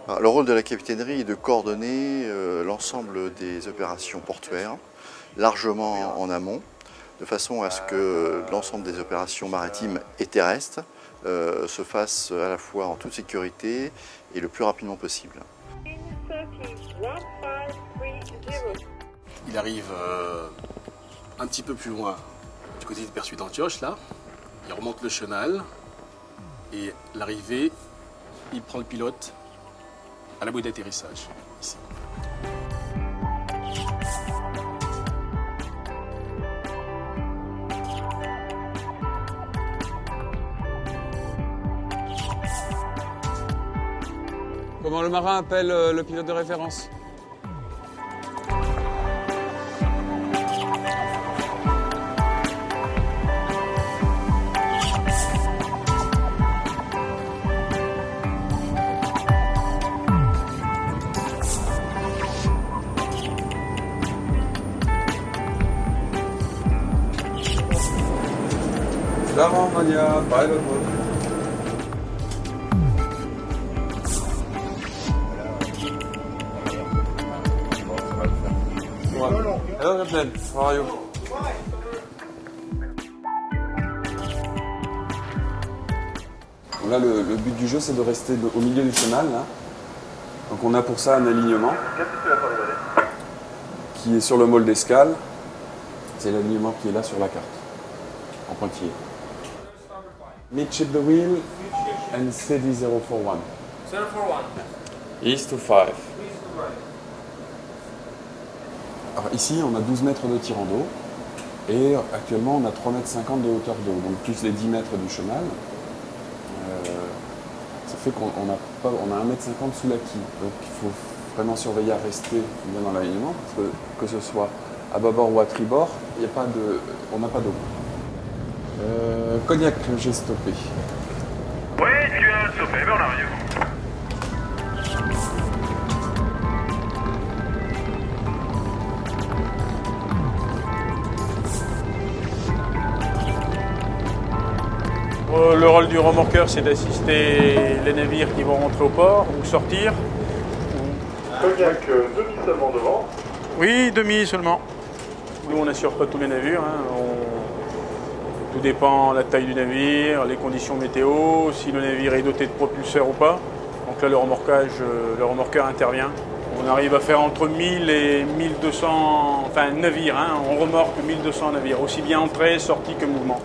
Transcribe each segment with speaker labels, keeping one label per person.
Speaker 1: Alors, le rôle de la capitainerie est de coordonner l'ensemble des opérations portuaires, largement en amont, de façon à ce que l'ensemble des opérations maritimes et terrestres se fassent à la fois en toute sécurité et le plus rapidement possible.
Speaker 2: Il arrive un petit peu plus loin, du côté de Pertuis d'Antioche, là. Il remonte le chenal et l'arrivée, il prend le pilote à la bouée d'atterrissage, ici.
Speaker 3: Comment le marin appelle le pilote de référence? Darum, Manja, beide Brücken. Hello, Captain. How are you? Là, le but du jeu, c'est de rester au milieu du chenal. Là. Donc, on a pour ça un alignement qui est sur le môle d'escale. C'est l'alignement qui est là sur la carte, en pointillé. Midship the wheel and steady 041.
Speaker 4: 041.
Speaker 3: East to 5. Alors ici, on a 12 mètres de tirant d'eau et actuellement, on a 3,50 mètres de hauteur d'eau, donc plus les 10 mètres du chenal. Ça fait qu'on a 1,50 mètre sous la quille. Donc il faut vraiment surveiller à rester bien dans l'alignement parce que ce soit à bâbord ou à tribord, on n'a pas d'eau. Cognac, j'ai stoppé.
Speaker 5: Oui, tu as stoppé, mais on arrive.
Speaker 4: Le rôle du remorqueur, c'est d'assister les navires qui vont rentrer au port ou sortir.
Speaker 5: Cognac, demi seulement devant.
Speaker 4: Oui, demi seulement. Nous, on n'assure pas tous les navires. Tout dépend de la taille du navire, les conditions météo, si le navire est doté de propulseur ou pas. Donc là, le remorqueur intervient. On arrive à faire entre 1000 et 1200 navires. On remorque 1200 navires, aussi bien entrée, sortie que mouvement.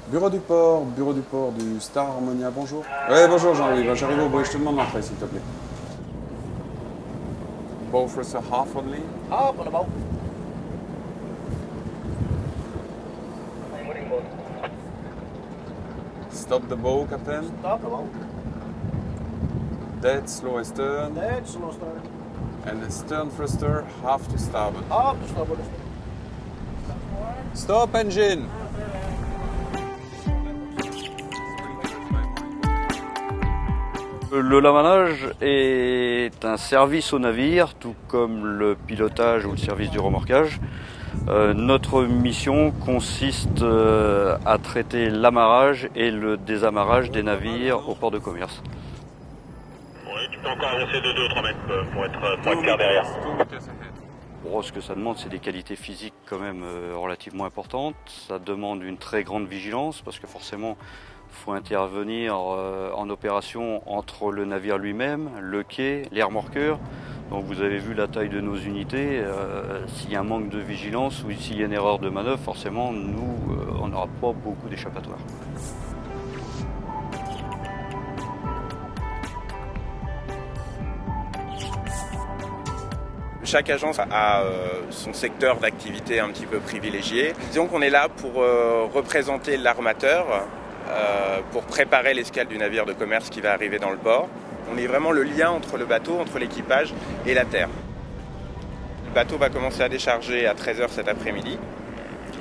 Speaker 3: Bureau du port du Star Harmonia, bonjour. Ouais, bonjour Jean-Louis, j'arrive au bruit, je te demande l'entrée s'il te plaît. Bow thruster half only.
Speaker 6: Half on the boat.
Speaker 3: Stop the bow, Captain.
Speaker 6: Stop the boat.
Speaker 3: Dead slow astern.
Speaker 6: Dead slow stern.
Speaker 3: And the stern thruster half to starboard.
Speaker 6: Half to starboard.
Speaker 3: Stop engine.
Speaker 7: Le lamanage est un service au navire, tout comme le pilotage ou le service du remorquage. Notre mission consiste à traiter l'amarrage et le désamarrage des navires au port de commerce.
Speaker 5: Oui, tu peux encore avancer de 2 ou 3 mètres pour être clair derrière.
Speaker 7: Bon, ce que ça demande, c'est des qualités physiques quand même relativement importantes. Ça demande une très grande vigilance parce que forcément, il faut intervenir en opération entre le navire lui-même, le quai, les remorqueurs. Donc vous avez vu la taille de nos unités. S'il y a un manque de vigilance ou s'il y a une erreur de manœuvre, forcément, nous, on n'aura pas beaucoup d'échappatoires.
Speaker 6: Chaque agence a son secteur d'activité un petit peu privilégié. Disons qu'on est là pour représenter l'armateur, pour préparer l'escale du navire de commerce qui va arriver dans le port. On est vraiment le lien entre le bateau, entre l'équipage et la terre. Le bateau va commencer à décharger à 13h cet après-midi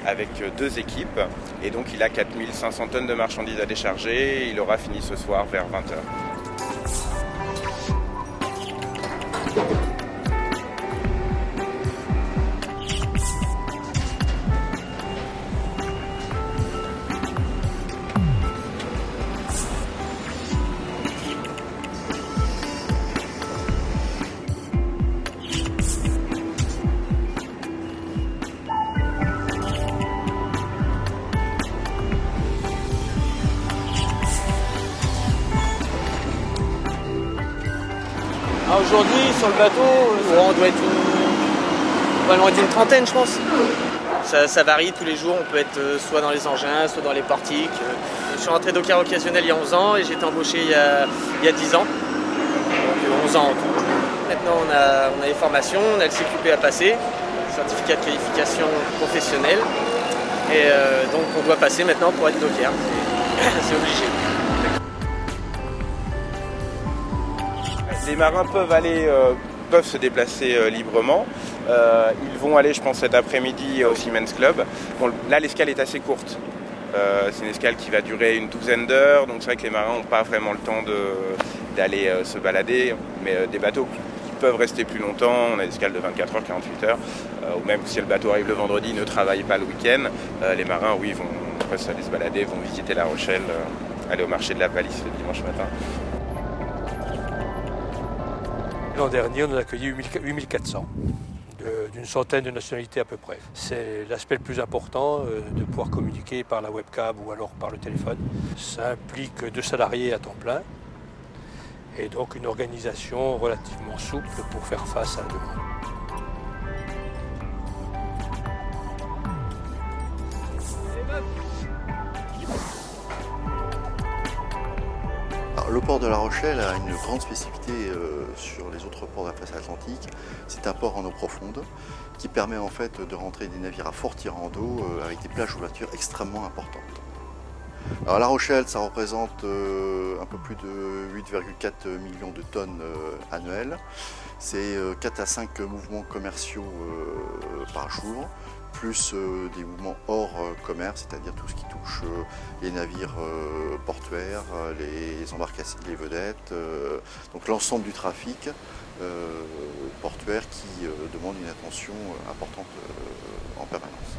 Speaker 6: avec 2 équipes et donc il a 4500 tonnes de marchandises à décharger. Il aura fini ce soir vers 20h.
Speaker 8: Aujourd'hui, sur le bateau, on doit être pas loin d'une trentaine, je pense. Ça varie tous les jours, on peut être soit dans les engins, soit dans les portiques. Je suis rentré docker occasionnel il y a 11 ans et j'ai été embauché il y a 10 ans. Donc 11 ans en tout. Maintenant, on a les formations, on a le CQP à passer, certificat de qualification professionnelle. Et donc on doit passer maintenant pour être docker. C'est obligé.
Speaker 6: Les marins peuvent se déplacer librement. Ils vont aller, je pense, cet après-midi au Siemens Club. Bon, là, l'escale est assez courte. C'est une escale qui va durer une douzaine d'heures, donc c'est vrai que les marins n'ont pas vraiment le temps d'aller se balader. Mais des bateaux qui peuvent rester plus longtemps, on a des escales de 24 heures, 48 heures, ou même si le bateau arrive le vendredi, ne travaille pas le week-end, les marins, oui, vont aller se balader, vont visiter La Rochelle, aller au marché de la Palisse le dimanche matin.
Speaker 9: L'an dernier, on a accueilli 8400, d'une centaine de nationalités à peu près. C'est l'aspect le plus important, de pouvoir communiquer par la webcam ou alors par le téléphone. Ça implique 2 salariés à temps plein et donc une organisation relativement souple pour faire face à la demande.
Speaker 1: Alors, le port de La Rochelle a une grande spécificité sur les autres ports de la façade atlantique. C'est un port en eau profonde qui permet en fait de rentrer des navires à fort tirant d'eau avec des plages d'ouverture extrêmement importantes. Alors La Rochelle, ça représente un peu plus de 8,4 millions de tonnes annuelles. C'est 4 à 5 mouvements commerciaux par jour, plus des mouvements hors commerce, c'est-à-dire tout ce qui touche les navires portuaires, les embarcations, les vedettes, donc l'ensemble du trafic portuaire qui demande une attention importante en permanence.